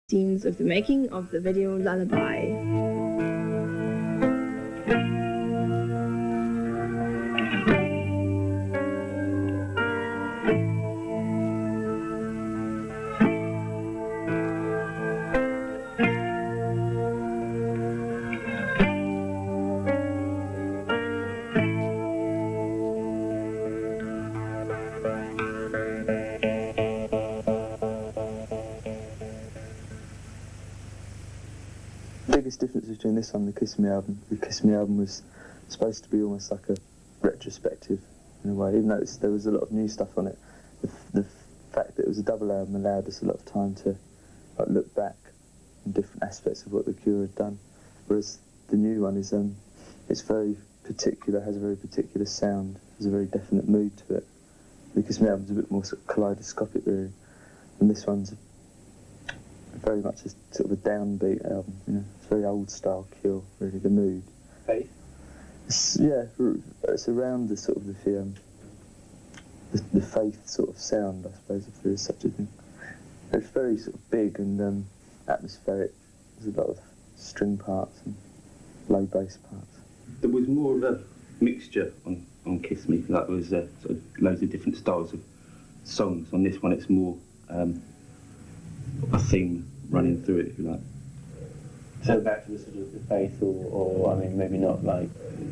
scenes of the making of the video Lullaby. The biggest difference between this one and the Kiss Me album, the Kiss Me album was supposed to be almost like a retrospective in a way, even though there was a lot of new stuff on it. The fact that it was a double album allowed us a lot of time to look back on different aspects of what the Cure had done, whereas the new one is it's very particular, has a very particular sound, has a very definite mood to it. The Kiss Me album's a bit more sort of kaleidoscopic really, and this one's very much a sort of a downbeat album, you know. It's very old style Cure, really, the mood. Faith? It's around the sort of the Faith sort of sound, I suppose, if there is such a thing. It's very sort of big and atmospheric. There's a lot of string parts and low bass parts. There was more of a mixture on Kiss Me, like there was sort of loads of different styles of songs. On this one it's more a theme running through it, if you like. So back to the sort of the Faith, or I mean, maybe not like.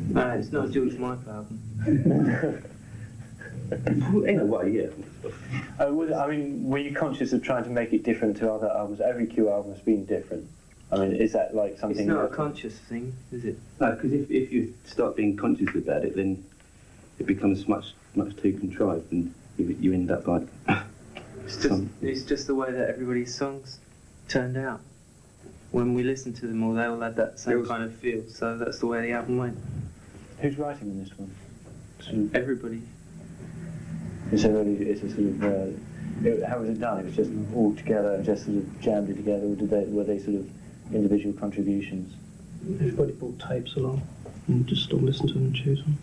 No, it's not a George Michael album. In a way, yeah. I mean, were you conscious of trying to make it different to other albums? Every Q album has been different. I mean, is that like something? It's not a conscious thing, is it? No, because if you start being conscious about it, then it becomes much too contrived, and you end up like. It's just the way that everybody's songs turned out. When we listened to them all, they all had that same kind of feel, so that's the way the album went. Who's writing on this one? Everybody. It's a sort of. How was it done? It was just all together and just sort of jammed it together, or were they sort of individual contributions? Everybody brought tapes along and just all listen to them and choose one.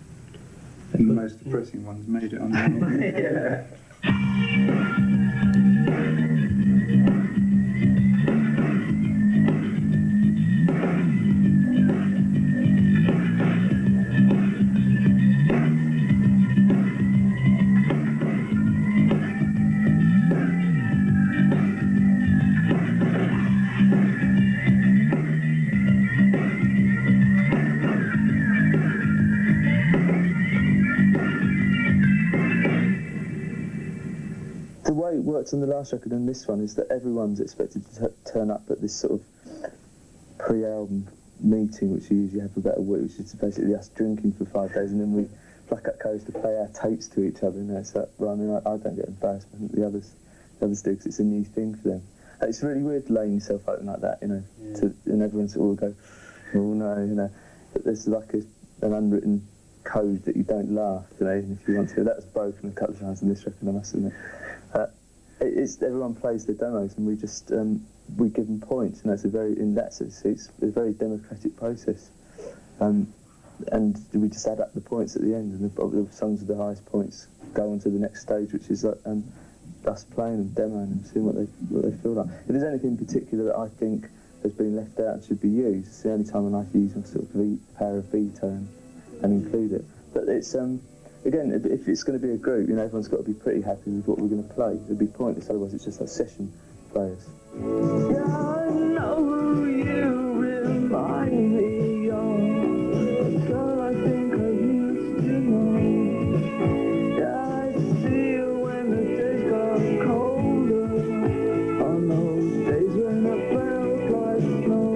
And the most depressing ones made it on the album. Yeah. The way it works on the last record and this one is that everyone's expected to turn up at this sort of pre-album meeting, which we usually have for about a week, which is basically us drinking for 5 days, and then we pluck up codes to play our tapes to each other. You know, so well, I mean, I don't get embarrassed, but I think the others do, because it's a new thing for them. And it's really weird laying yourself open like that, you know, and everyone sort of go, oh no, you know, but there's like an unwritten code that you don't laugh, you know, even if you want to. That was broken a couple of times in this record, I must admit. Everyone plays the demos, and we just we give them points, and that's it's a very democratic process, and we just add up the points at the end, and the songs with the highest points go on to the next stage, which is like us playing and demoing and seeing what they feel like. If there's anything in particular that I think has been left out and should be used, it's the only time when I use my sort of power of veto and include it. But it's again, if it's going to be a group, you know, everyone's got to be pretty happy with what we're going to play. It'd be pointless, otherwise it's just like session players. Yeah, I know who you remind me of. Girl, I think I used to know. Yeah, I see you when the days got colder. On those days when it felt like snow.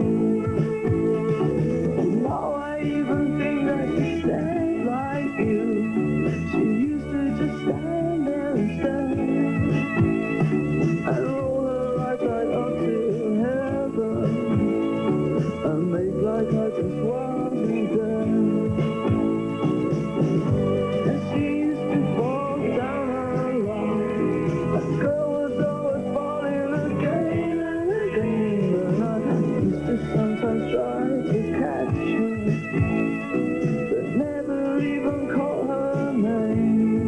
Now I even think that you stand like you. She used to just stand there and stare, and roll her eyes right up to heaven, and make like I just wasn't there. And she used to fall down her line. That girl was always falling again and again, but I used to sometimes try to catch her, but never even call her name.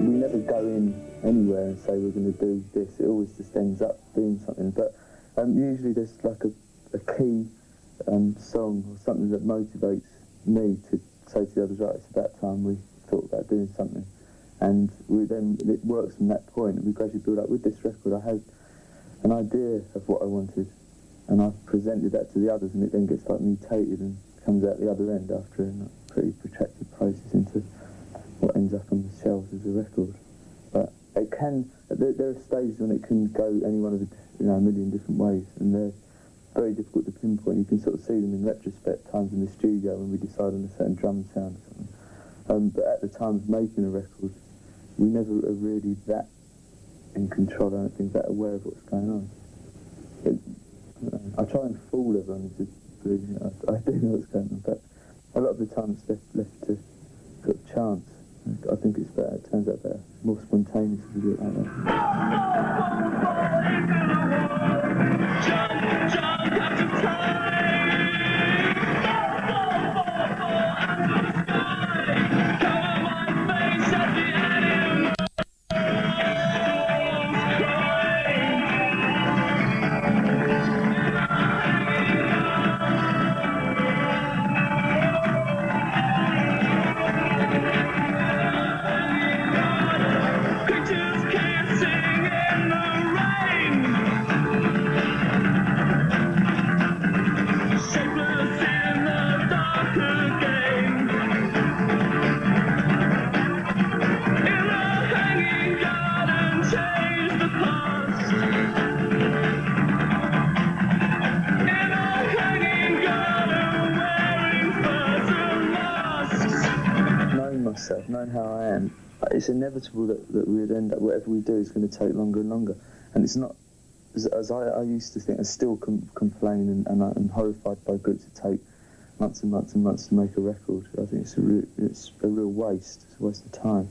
We never go in anywhere and say we're going to do this. It always just ends up doing something. But Usually there's like a key song or something that motivates me to say to the others, right, it's about time we thought about doing something. And it works from that point, and we gradually build up. With this record, I had an idea of what I wanted, and I presented that to the others, and it then gets like mutated and comes out the other end after a pretty protracted process into what ends up on the shelves as a record. But it can, there are stages when it can go any one of a million different ways, and they're very difficult to pinpoint. You can sort of see them in retrospect, times in the studio when we decide on a certain drum sound or something. But at the time of making a record, we never are really that in control. I don't think that aware of what's going on. I try and fool everyone into believing I do know what's going on, but a lot of the time it's left to sort of chance. I think it's better. It turns out better, more spontaneous if you do it like that. Knowing how I am, it's inevitable that we'd end up, whatever we do is going to take longer and longer. And it's not, as I used to think, I still complain and I'm horrified by groups that take months and months and months to make a record. I think it's a real waste. It's a waste of time.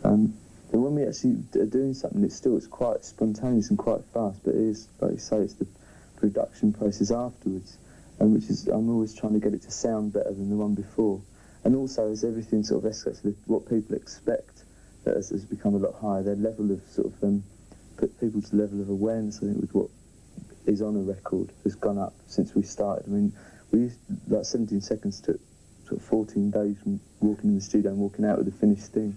But when we actually are doing something, it's quite spontaneous and quite fast, but it is, like you say, it's the production process afterwards, which is, I'm always trying to get it to sound better than the one before. And also, as everything sort of escalates, what people expect has become a lot higher. Their level of sort of put people's level of awareness, I think, with what is on a record has gone up since we started. I mean, we used, like 17 Seconds took sort of 14 days from walking in the studio and walking out with the finished thing.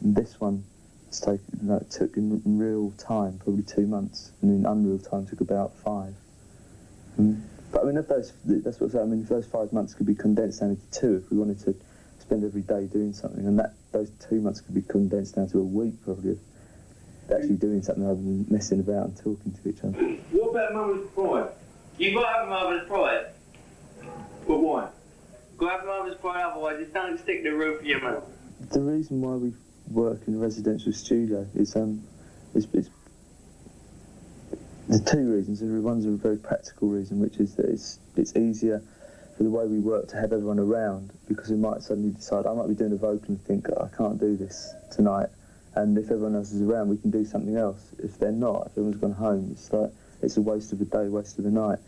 This one took in real time probably 2 months, and in unreal time took about 5. But I mean, that's what I'm saying. I mean, the first 5 months could be condensed down into 2 if we wanted to spend every day doing something, and those 2 months could be condensed down to a week probably of actually doing something rather than messing about and talking to each other. What about mother's pride? You've got to have a mother's pride. But why? Got to have a mother's pride, otherwise it don't stick to the roof of your mouth. The reason why we work in a residential studio is there's 2 reasons. One's a very practical reason, which is that it's easier for the way we work to have everyone around, because we might suddenly decide, I might be doing a vocal and think, I can't do this tonight, and if everyone else is around we can do something else. If they're not, if everyone's gone home, it's a waste of a day, waste of a night.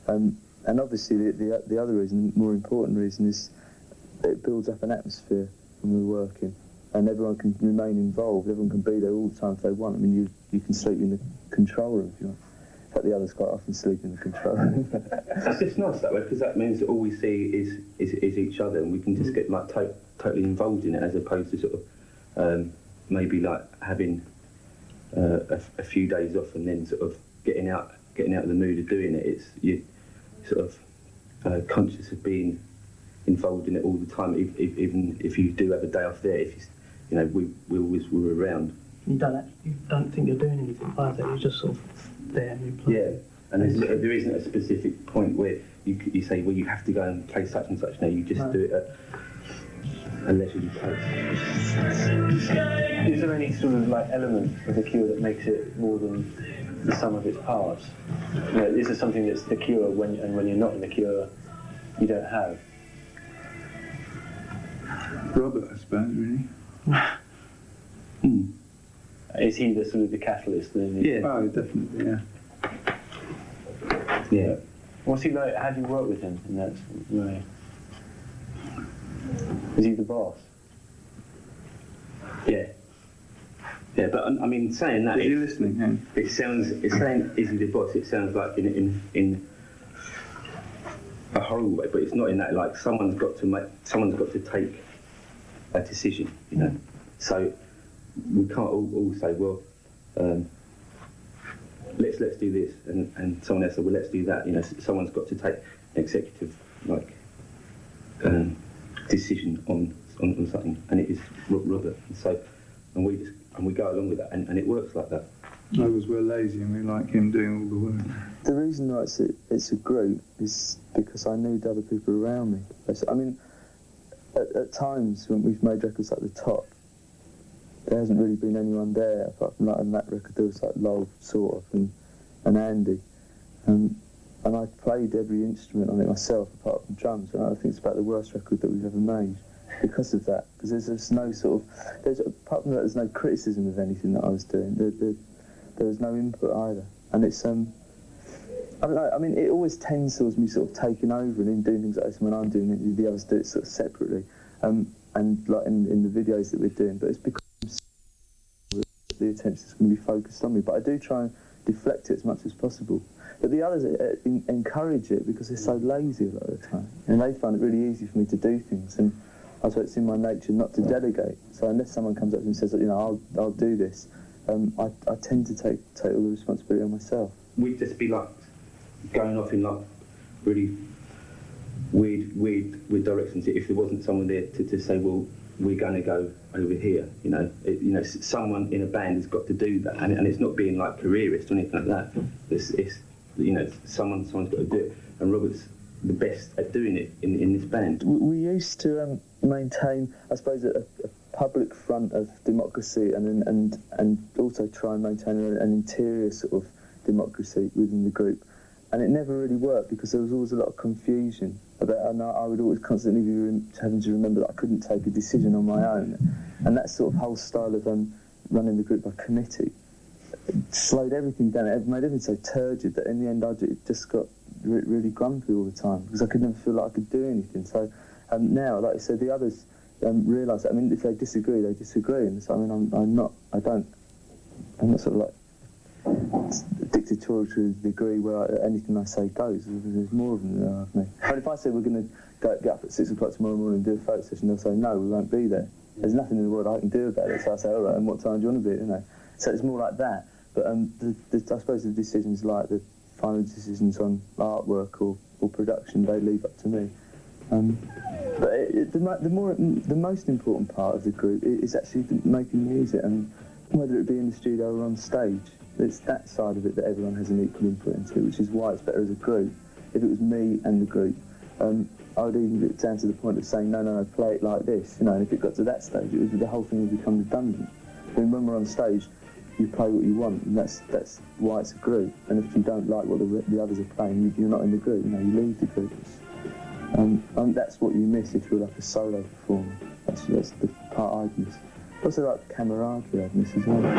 And obviously the other reason, more important reason, is it builds up an atmosphere when we're working, and everyone can remain involved, everyone can be there all the time if they want. I mean, you can sleep in the control room if you want. But the others quite often sleep in the control room. It's nice that way, because that means that all we see is each other, and we can just get like totally involved in it, as opposed to sort of maybe like having a few days off and then sort of getting out of the mood of doing it. It's you sort of conscious of being involved in it all the time, even if you do have a day off there. If we always were around. You don't think you're doing anything like that. You're just sort of there and you play. Yeah, and there isn't a specific point where you say, well, you have to go and play such and such. No, you just do it at a leisurely pace. Is there any sort of like element of the Cure that makes it more than the sum of its parts? Is there something that's the Cure when you're not in the Cure you don't have? Robert, I suppose, really. Is he the sort of the catalyst? Yeah. Oh, definitely, yeah. Yeah. What's he like? How do you work with him in that way? Is he the boss? Yeah. Yeah, but I mean, saying that, Is he listening? Yeah. it sounds. It's saying "Is he the boss?" It sounds like in a horrible way, but it's not in that. Like someone's got to take a decision, you know. So we can't all say, well, let's do this, and someone else said, well, let's do that. You know, someone's got to take an executive decision on something, and it is Robert. And so, and we go along with that, and it works like that. Others were lazy and we like him doing all the work. The reason why it's a group is because I need other people around me. I mean, at times when we've made records like The Top, there hasn't really been anyone there apart from like on that record. There was like Lol, sort of, and Andy, and I played every instrument on it myself apart from drums. And I think it's about the worst record that we've ever made because of that. Because there's no sort of apart from that, there's no criticism of anything that I was doing. There was no input either, and it's I mean, it always tends towards me sort of taking over and then doing things like this. When I'm doing it, the others do it sort of separately, and like in the videos that we're doing. But it's because the attention is going to be focused on me. But I do try and deflect it as much as possible. But the others encourage it because they're so lazy a lot of the time, and they find it really easy for me to do things. And I suppose it's in my nature not to delegate. So unless someone comes up to me and says, you know, I'll do this, I tend to take all the responsibility on myself. We'd just be like going off in like really weird directions if there wasn't someone there to say, well, we're going to go over here. You know, someone in a band has got to do that, and it's not being like careerist or anything like that. It's you know, someone's got to do it, and Robert's the best at doing it in this band. We used to maintain, I suppose, a public front of democracy, and also try and maintain an interior sort of democracy within the group. And it never really worked because there was always a lot of confusion about, and I would always constantly be having to remember that I couldn't take a decision on my own. And that sort of whole style of running the group by committee slowed everything down. It made everything so turgid that in the end I just got really grumpy all the time because I could never feel like I could do anything. So now, like I said, the others realise that. I mean, if they disagree, they disagree. And so, I mean, I'm not sort of like dictatorial to the degree where anything I say goes. There's more of them than there are of me. But if I say we're going to get up at 6 o'clock tomorrow morning and do a photo session, they'll say no, we won't be there. There's nothing in the world I can do about it. So I say, all right, and what time do you want to be? You know. So it's more like that. But I suppose the decisions, like the final decisions on artwork or production, they leave up to me. But the most important part of the group is actually making music, and whether it be in the studio or on stage. It's that side of it that everyone has an equal input into, which is why it's better as a group. If it was me and the group, I would even get down to the point of saying, no, play it like this, you know, and if it got to that stage, the whole thing would become redundant. I mean, when we're on stage, you play what you want, and that's why it's a group. And if you don't like what the others are playing, you're not in the group, you know, you leave the group. And that's what you miss if you're like a solo performer. That's the part I'd miss. Also like camaraderie I'd miss as well. You're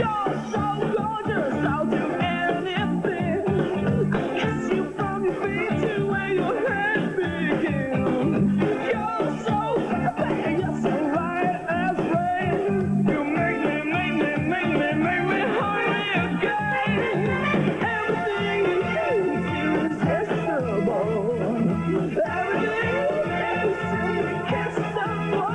so gorgeous, I'll do anything. Kiss you from your feet to where your head begins. You're so bad, you're so right as rain. You make me hungry again. Everything you do is irresistible. Everything is irresistible.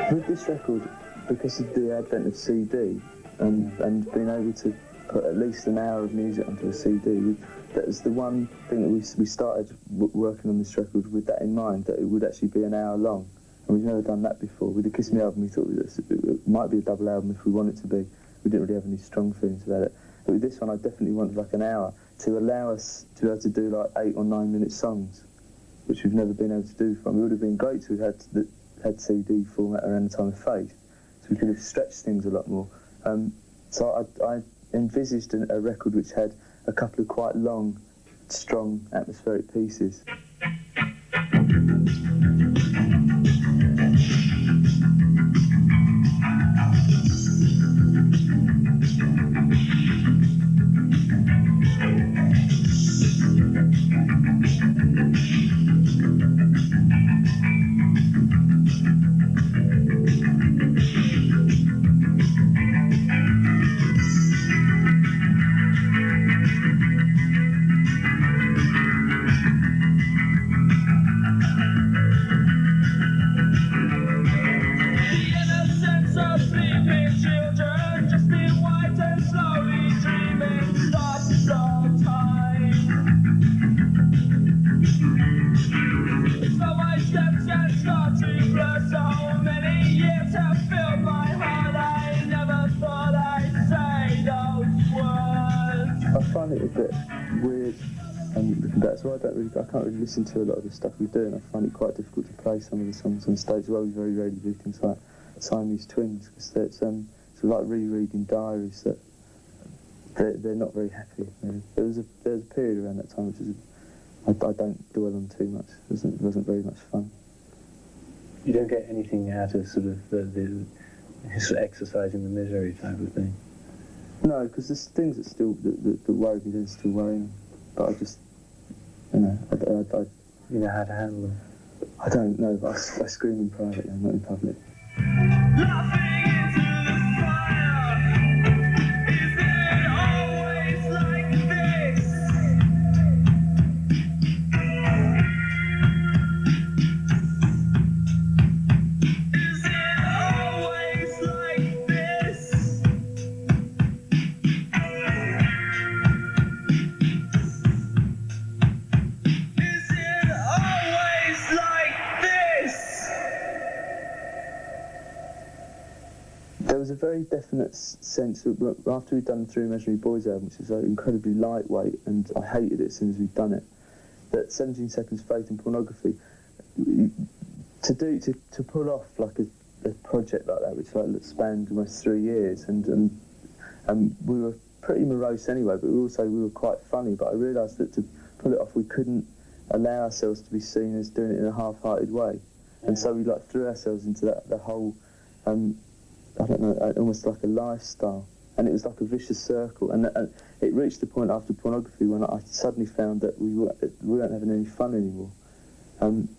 With this record, because of the advent of CD and being able to put at least an hour of music onto a CD. That was the one thing that we started working on this record with that in mind, that it would actually be an hour long. And we've never done that before. With the Kiss Me album, we thought it might be a double album if we want it to be. We didn't really have any strong feelings about it. But with this one, I definitely wanted like an hour to allow us to be able to do like 8 or 9 minute songs, which we've never been able to do before. It would have been great to have had CD format around the time of Faith, so we could have stretched things a lot more. So I envisaged a record which had a couple of quite long, strong, atmospheric pieces. So I can't really listen to a lot of the stuff we do, and I find it quite difficult to play some of the songs on stage. Well, we very rarely do things like Siamese Twins, because it's sort of like rereading diaries that they're not very happy. Really. There was a period around that time which is I don't dwell on too much. It wasn't very much fun. You don't get anything out of sort of the sort of exercising the misery type of thing. No, because there's things that worry me, that still worry me, but I just. You know, you know how to handle them. I don't know, but I scream in private, not in public. There was a very definite sense of, after we'd done the Three Imaginary Boys album, which was like incredibly lightweight, and I hated it as soon as we'd done it, that 17 Seconds, Faith and Pornography, to pull off like a project like that, which like spanned almost 3 years, and we were pretty morose anyway, but we were quite funny, but I realised that to pull it off we couldn't allow ourselves to be seen as doing it in a half-hearted way, and so we like threw ourselves into the whole I don't know, almost like a lifestyle, and it was like a vicious circle, and it reached the point after Pornography when I suddenly found that we weren't having any fun anymore, and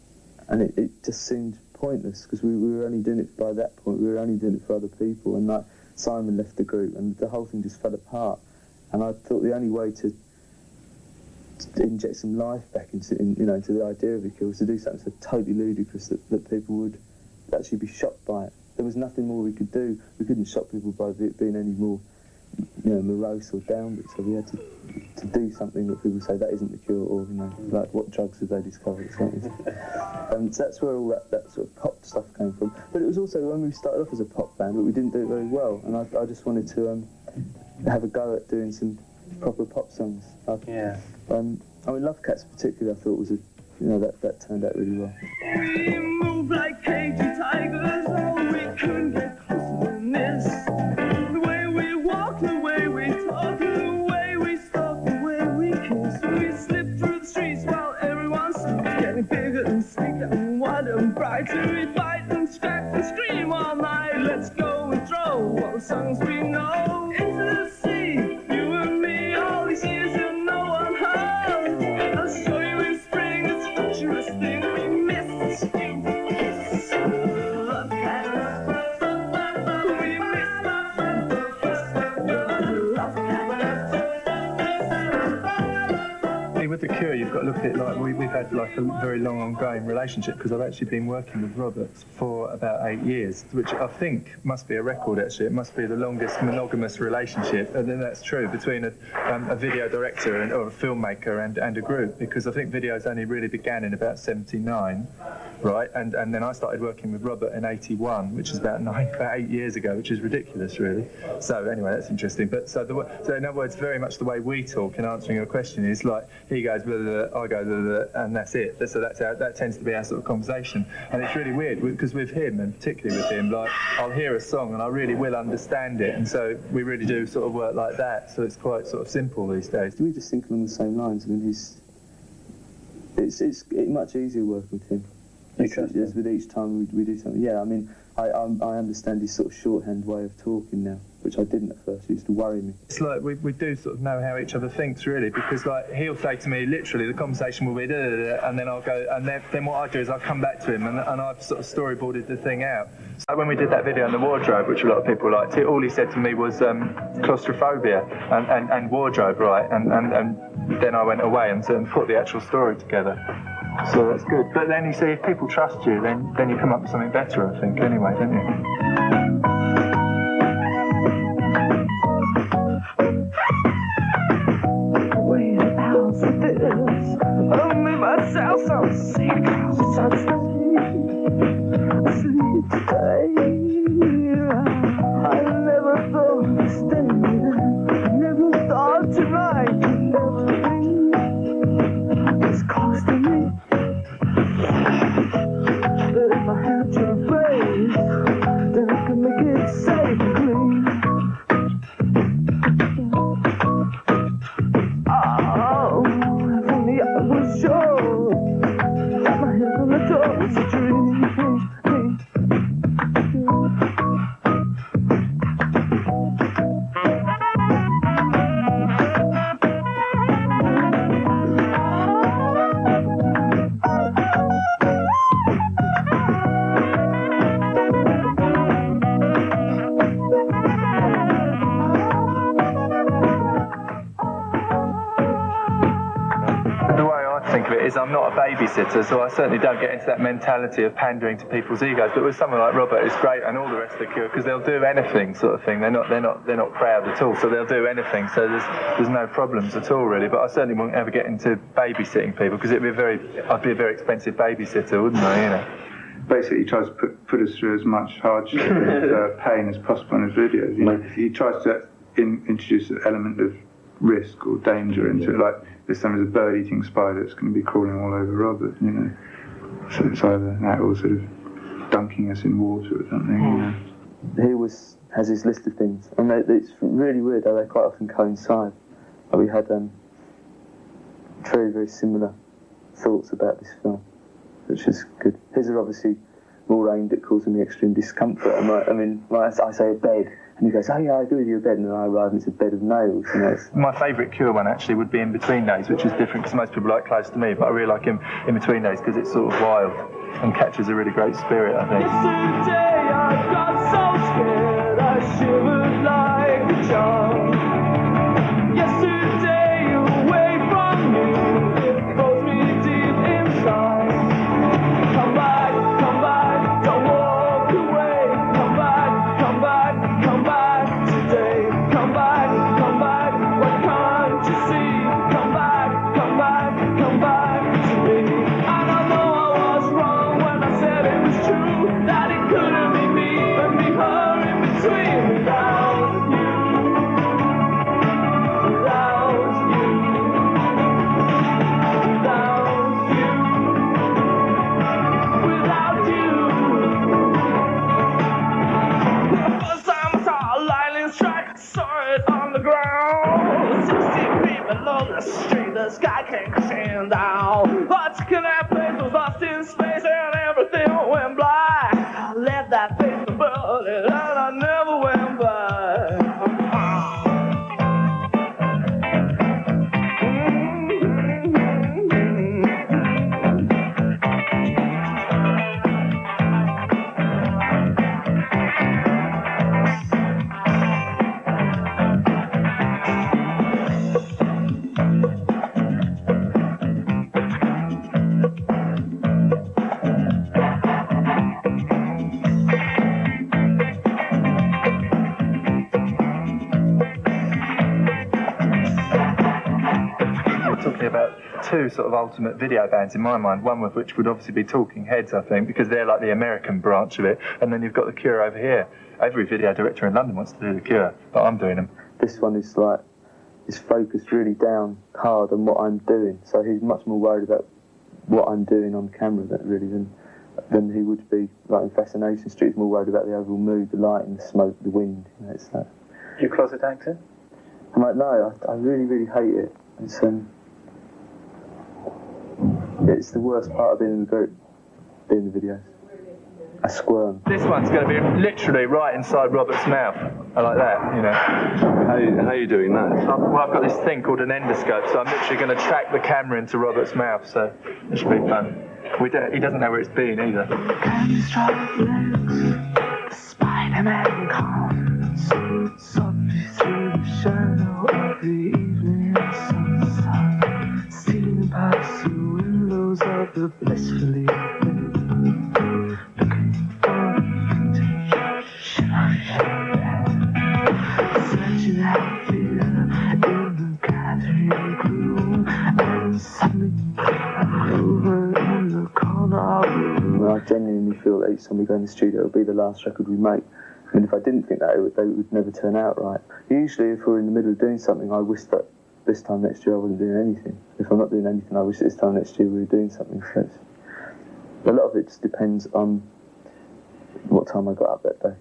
it just seemed pointless, because we were only doing it by that point, we were only doing it for other people, and like Simon left the group, and the whole thing just fell apart, and I thought the only way to inject some life back into the idea of it was to do something so totally ludicrous that people would actually be shocked by it. There was nothing more we could do. We couldn't shock people by it being any more, morose or downbeat. So we had to do something that people say that isn't the cure, or like what drugs have they discovered or something. So that's where all that sort of pop stuff came from. But it was also when we started off as a pop band, but we didn't do it very well, and I just wanted to have a go at doing some proper pop songs. Love Cats particularly, I thought was that turned out really well. We move like cagey tigers, oh, we couldn't get closer than this. The way we walk, the way we talk, the way we stalk, the way we kiss. We slip through the streets while everyone sleeps, getting bigger and sleeker and wider and brighter. We fight and scrap and scream all night. Let's go and throw all the songs we know into the sea. You and me, all these years and no one heard. I'll show you in spring this virtuous thing we missed. Kiss, love cats. We missed love cats. With The Cure, you you've got to look at it like we've had like a very long ongoing relationship, because I've actually been working with Robert for about 8 years, which I think must be a record actually. It must be the longest monogamous relationship, and then that's true, between a video director or a filmmaker and a group, because I think videos only really began in about 79, right? And then I started working with Robert in 81, which is about 8 years ago, which is ridiculous really. So anyway, that's interesting. But so in other words, very much the way we talk in answering your question is like, he goes blah, blah, blah, I go blah, blah, and that's it. So that tends to be our sort of conversation, and it's really weird because with him, and particularly with him, like I'll hear a song and I really will understand it, and so we really do sort of work like that. So it's quite sort of simple these days. We just think along the same lines. I mean, it's much easier working with him. Exactly. As with each time we do something. Yeah, I mean, I understand his sort of shorthand way of talking now, which I didn't at first. It used to worry me. It's like we do sort of know how each other thinks really, because like he'll say to me, literally the conversation will be da, da, da, and then I'll go, and then what I do is I'll come back to him and I've sort of storyboarded the thing out. So when we did that video on the wardrobe, which a lot of people liked, all he said to me was claustrophobia and wardrobe, right? And then I went away and put the actual story together. So that's good. But then you see, if people trust you, then you come up with something better, I think, anyway, don't you? Myself so sick, so sleep today. I never thought to stay, never thought tonight it's costing me. But if I had your face, then I could make it safe and clean. Oh, if only I was sure that my head on the door was a dream. I'm not a babysitter, so I certainly don't get into that mentality of pandering to people's egos. But with someone like Robert, it's great, and all the rest of the Cure, because they'll do anything, sort of thing. They're not proud at all, so they'll do anything. So there's no problems at all, really. But I certainly won't ever get into babysitting people, because I'd be a very expensive babysitter, wouldn't I? You know. Basically, he tries to put us through as much hardship and pain as possible in his videos. You know, he tries to introduce an element of risk or danger into it, like this time there's a bird-eating spider that's going to be crawling all over Robert, you know. So it's either that or sort of dunking us in water or something. You know. He has his list of things, and it's really weird how they quite often coincide. Like we had very, very similar thoughts about this film, which is good. His are obviously more aimed at causing me extreme discomfort. I say a bed, and he goes, oh yeah, I agree with you, a bed, and then I arrive and it's a bed of nails. You know. My favourite Cure one actually would be In Between Days, which is different because most people like Close to Me, but I really like him In Between Days because it's sort of wild and catches a really great spirit, I think. Yesterday I got so scared I shivered like a child. Yesterday away from you, it froze me deep inside. Come back, don't walk away. Come back today. Come back, what can't you see? Come back to me. And I know I was wrong when I said it was true, that it couldn't be me, but me her in between. Without you. Saw it on the ground, 60 feet below the street, the sky came crashing down. Particular place was lost in space and everything went black. I left that place to burn it and I never went back. two sort of ultimate video bands in my mind, one of which would obviously be Talking Heads, I think, because they're like the American branch of it, and then you've got The Cure over here. Every video director in London wants to do The Cure, but I'm doing them. This one is like, is focused really down hard on what I'm doing, so he's much more worried about what I'm doing on camera than he would be like in Fascination Street. He's more worried about the overall mood, the lighting, the smoke, the wind. You know, it's that. You closet actor? I'm like, no, I really, really hate it. It's the worst part of being in the group, being in the videos. I squirm. This one's going to be literally right inside Robert's mouth. I like that, you know. How are you doing that? Well, I've got this thing called an endoscope, so I'm literally going to track the camera into Robert's mouth, so it should be fun. He doesn't know where it's been either. Can you strike legs? Spider-Man comes softly through the shadow of the evening sunset, stealing past the windows of the blissfully lit, looking for contagion of searching out fear in the gathering gloom, and suddenly over in the corner of the room. I genuinely feel that each time we go in the studio, it'll be the last record we make. I mean, if I didn't think that, they would never turn out right. Usually, if we're in the middle of doing something, I wish that this time next year I wasn't doing anything. If I'm not doing anything, I wish this time next year we were doing something. So a lot of it just depends on what time I got up that day.